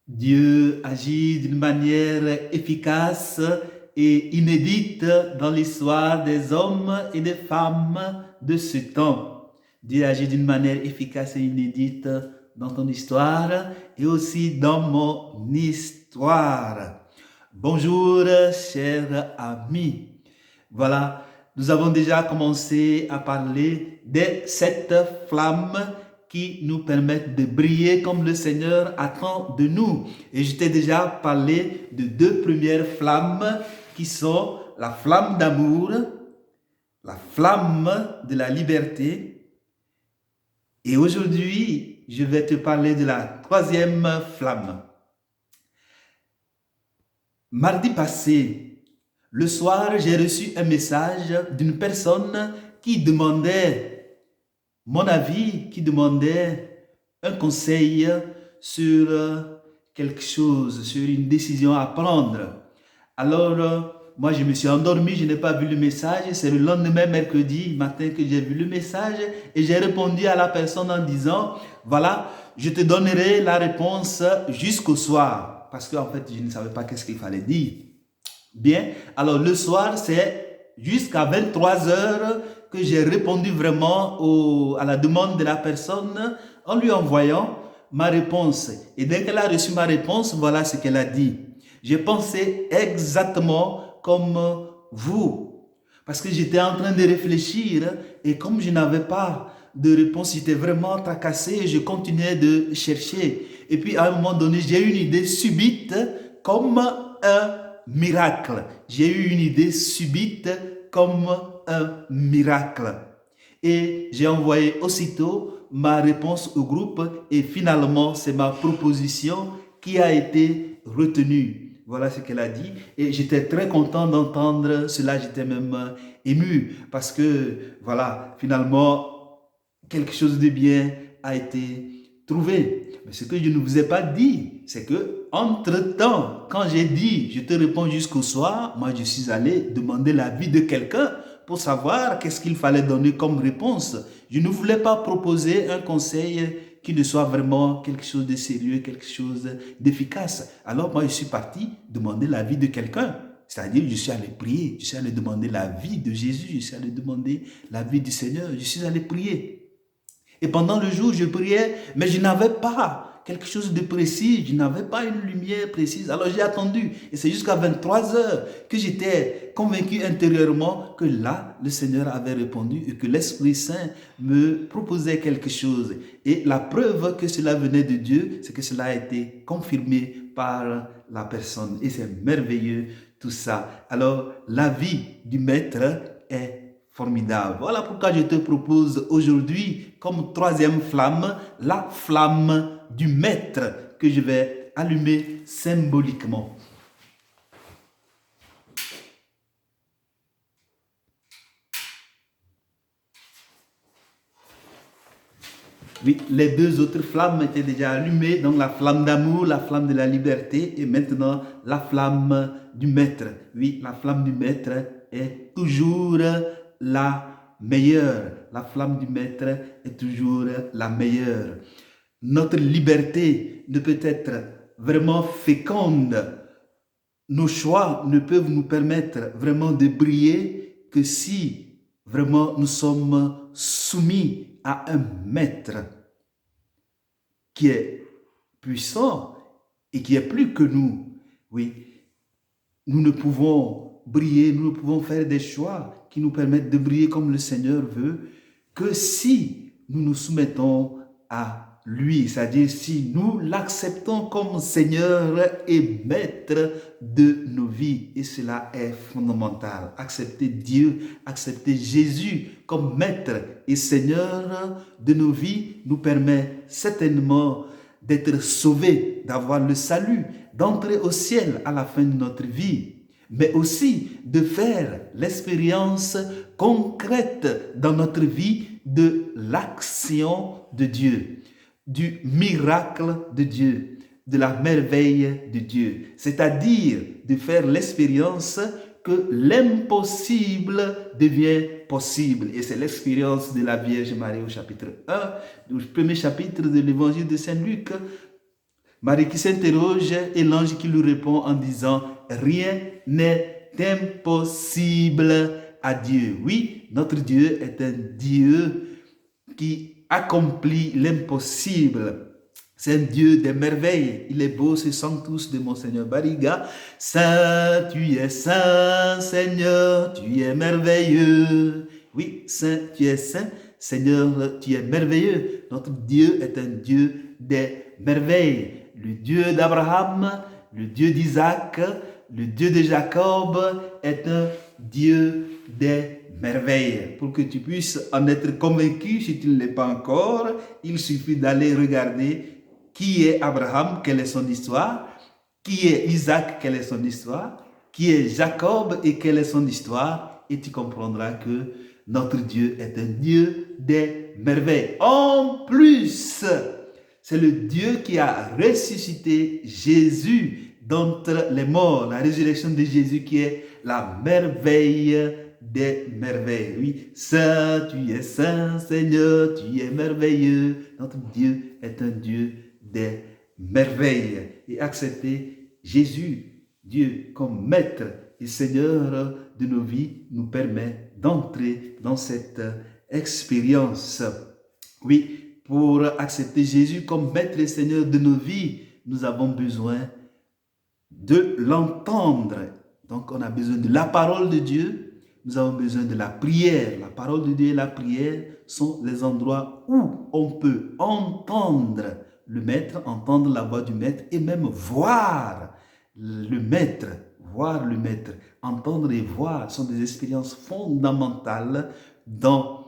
Dieu agit d'une manière efficace et inédite dans l'histoire des hommes et des femmes de ce temps. Dieu agit d'une manière efficace et inédite dans ton histoire et aussi dans mon histoire. Bonjour, chers amis. Voilà, nous avons déjà commencé à parler des 7 flammes qui nous permettent de briller comme le Seigneur attend de nous. Et je t'ai déjà parlé de 2 premières flammes qui sont la flamme d'amour, la flamme de la liberté. Et aujourd'hui, je vais te parler de la 3e flamme. Mardi passé, le soir, j'ai reçu un message d'une personne qui demandait mon avis, qui demandait un conseil sur quelque chose, sur une décision à prendre. Alors, moi, je me suis endormi, je n'ai pas vu le message. C'est le lendemain, mercredi matin, que j'ai vu le message et j'ai répondu à la personne en disant, voilà, je te donnerai la réponse jusqu'au soir. Parce qu'en fait, je ne savais pas qu'est-ce qu'il fallait dire. Bien, alors le soir, c'est jusqu'à 23 heures que j'ai répondu vraiment à la demande de la personne en lui envoyant ma réponse. Et dès qu'elle a reçu ma réponse, voilà ce qu'elle a dit. J'ai pensé exactement comme vous, parce que j'étais en train de réfléchir et comme je n'avais pas de réponse, j'étais vraiment tracassé et je continuais de chercher. Et puis à un moment donné, j'ai eu une idée subite comme un miracle. J'ai eu une idée subite comme un miracle. Et j'ai envoyé aussitôt ma réponse au groupe et finalement, c'est ma proposition qui a été retenue. Voilà ce qu'elle a dit. Et j'étais très content d'entendre cela. J'étais même ému parce que, voilà, finalement, quelque chose de bien a été trouvé. Mais ce que je ne vous ai pas dit, c'est que, entre-temps, quand j'ai dit, je te réponds jusqu'au soir, moi, je suis allé demander l'avis de quelqu'un pour savoir qu'est-ce qu'il fallait donner comme réponse. Je ne voulais pas proposer un conseil qui ne soit vraiment quelque chose de sérieux, quelque chose d'efficace. Alors, moi, je suis parti demander l'avis de quelqu'un. C'est-à-dire, je suis allé prier, je suis allé demander l'avis de Jésus, je suis allé demander l'avis du Seigneur, je suis allé prier. Et pendant le jour, je priais, mais je n'avais pas quelque chose de précis, je n'avais pas une lumière précise. Alors j'ai attendu, et c'est jusqu'à 23 heures que j'étais convaincu intérieurement que là, le Seigneur avait répondu et que l'Esprit Saint me proposait quelque chose. Et la preuve que cela venait de Dieu, c'est que cela a été confirmé par la personne. Et c'est merveilleux tout ça. Alors, la vie du Maître est formidable. Voilà pourquoi je te propose aujourd'hui comme 3e flamme, la flamme du Maître que je vais allumer symboliquement. Oui, les 2 autres flammes étaient déjà allumées, donc la flamme d'amour, la flamme de la liberté et maintenant la flamme du Maître. Oui, la flamme du Maître est toujours la meilleure. La flamme du Maître est toujours la meilleure. Notre liberté ne peut être vraiment féconde. Nos choix ne peuvent nous permettre vraiment de briller que si vraiment nous sommes soumis à un Maître qui est puissant et qui est plus que nous. Oui, nous ne pouvons briller, nous ne pouvons faire des choix qui nous permettent de briller comme le Seigneur veut que si nous nous soumettons à lui, c'est-à-dire si nous l'acceptons comme Seigneur et Maître de nos vies. Et cela est fondamental. Accepter Dieu, accepter Jésus comme Maître et Seigneur de nos vies nous permet certainement d'être sauvés, d'avoir le salut, d'entrer au ciel à la fin de notre vie, mais aussi de faire l'expérience concrète dans notre vie de l'action de Dieu, du miracle de Dieu, de la merveille de Dieu. C'est-à-dire de faire l'expérience que l'impossible devient possible. Et c'est l'expérience de la Vierge Marie au chapitre 1, du premier chapitre de l'évangile de Saint Luc. Marie qui s'interroge et l'ange qui lui répond en disant « Rien n'est impossible à Dieu. » Oui, notre Dieu est un Dieu qui accomplit l'impossible. C'est un Dieu des merveilles. Il est beau, ce sont tous de Monseigneur Bariga. Saint, tu es saint, Seigneur, tu es merveilleux. Oui, saint, tu es saint, Seigneur, tu es merveilleux. Notre Dieu est un Dieu des merveilles. Le Dieu d'Abraham, le Dieu d'Isaac, le Dieu de Jacob est un Dieu des merveilles. Pour que tu puisses en être convaincu, si tu ne l'es pas encore, il suffit d'aller regarder qui est Abraham, quelle est son histoire, qui est Isaac, quelle est son histoire, qui est Jacob et quelle est son histoire, et tu comprendras que notre Dieu est un Dieu des merveilles. En plus, c'est le Dieu qui a ressuscité Jésus d'entre les morts, la résurrection de Jésus qui est la merveille des merveilles. Oui, Saint, tu es saint, Seigneur, tu es merveilleux. Notre Dieu est un Dieu des merveilles. Et accepter Jésus, Dieu, comme Maître et Seigneur de nos vies nous permet d'entrer dans cette expérience. Oui, pour accepter Jésus comme Maître et Seigneur de nos vies, nous avons besoin de l'entendre. Donc, on a besoin de la parole de Dieu. Nous avons besoin de la prière. La parole de Dieu et la prière sont les endroits où on peut entendre le Maître, entendre la voix du Maître et même voir le Maître. Voir le Maître. Entendre et voir sont des expériences fondamentales dans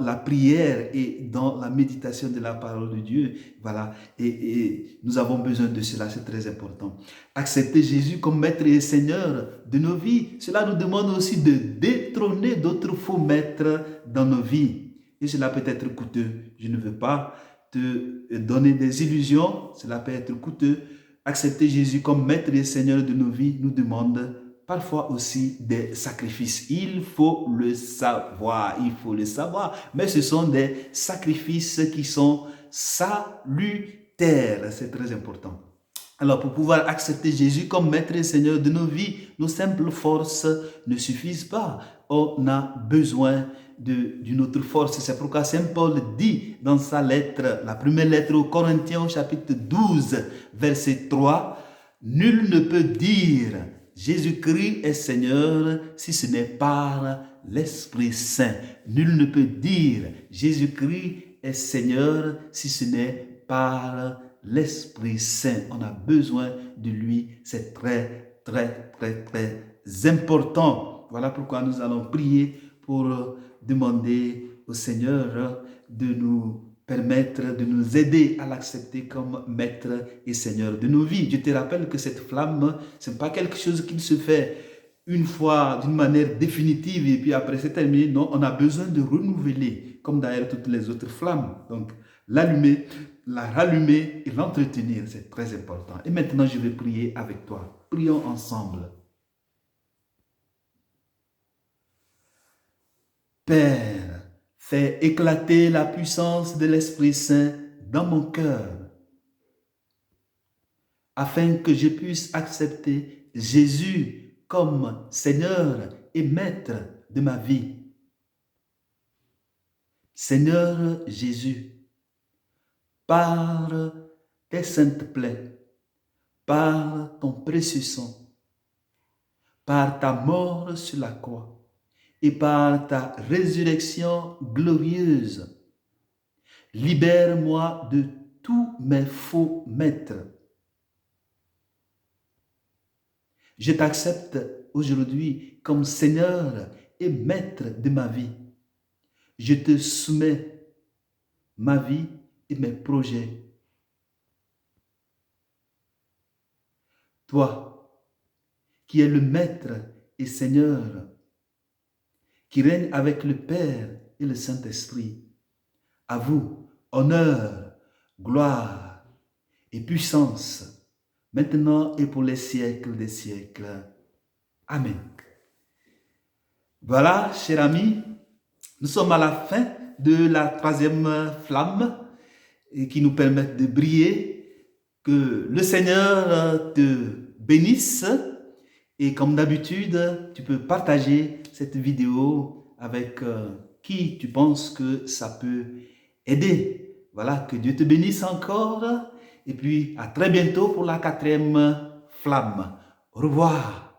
la prière et dans la méditation de la parole de Dieu. Voilà. Et nous avons besoin de cela, c'est très important. Accepter Jésus comme Maître et Seigneur de nos vies, cela nous demande aussi de détrôner d'autres faux maîtres dans nos vies. Et cela peut être coûteux. Je ne veux pas te donner des illusions, cela peut être coûteux. Accepter Jésus comme Maître et Seigneur de nos vies nous demande parfois aussi des sacrifices. Il faut le savoir, Mais ce sont des sacrifices qui sont salutaires. C'est très important. Alors, pour pouvoir accepter Jésus comme Maître et Seigneur de nos vies, nos simples forces ne suffisent pas. On a besoin d'une autre force. C'est pourquoi Saint Paul dit dans sa lettre, la première lettre aux Corinthiens, au chapitre 12, verset 3, « Nul ne peut dire Jésus-Christ est Seigneur si ce n'est par l'Esprit Saint. » Nul ne peut dire Jésus-Christ est Seigneur si ce n'est par l'Esprit Saint. On a besoin de lui. C'est très, très, très, très important. Voilà pourquoi nous allons prier pour demander au Seigneur de nous permettre, de nous aider à l'accepter comme Maître et Seigneur de nos vies. Je te rappelle que cette flamme, ce n'est pas quelque chose qui se fait une fois d'une manière définitive et puis après c'est terminé. Non, on a besoin de renouveler, comme d'ailleurs toutes les autres flammes. Donc, l'allumer, la rallumer et l'entretenir, c'est très important. Et maintenant, je vais prier avec toi. Prions ensemble. Père, fais éclater la puissance de l'Esprit Saint dans mon cœur, afin que je puisse accepter Jésus comme Seigneur et Maître de ma vie. Seigneur Jésus, par tes saintes plaies, par ton précieux sang, par ta mort sur la croix et par ta résurrection glorieuse, libère-moi de tous mes faux maîtres. Je t'accepte aujourd'hui comme Seigneur et Maître de ma vie. Je te soumets ma vie et mes projets. Toi, qui es le Maître et Seigneur, qui règne avec le Père et le Saint-Esprit, à vous, honneur, gloire et puissance, maintenant et pour les siècles des siècles. Amen. Voilà, chers amis, nous sommes à la fin de la troisième flamme qui nous permet de briller. Que le Seigneur te bénisse. Et comme d'habitude, tu peux partager cette vidéo avec qui tu penses que ça peut aider. Voilà, que Dieu te bénisse encore. Et puis, à très bientôt pour la 4e flamme. Au revoir.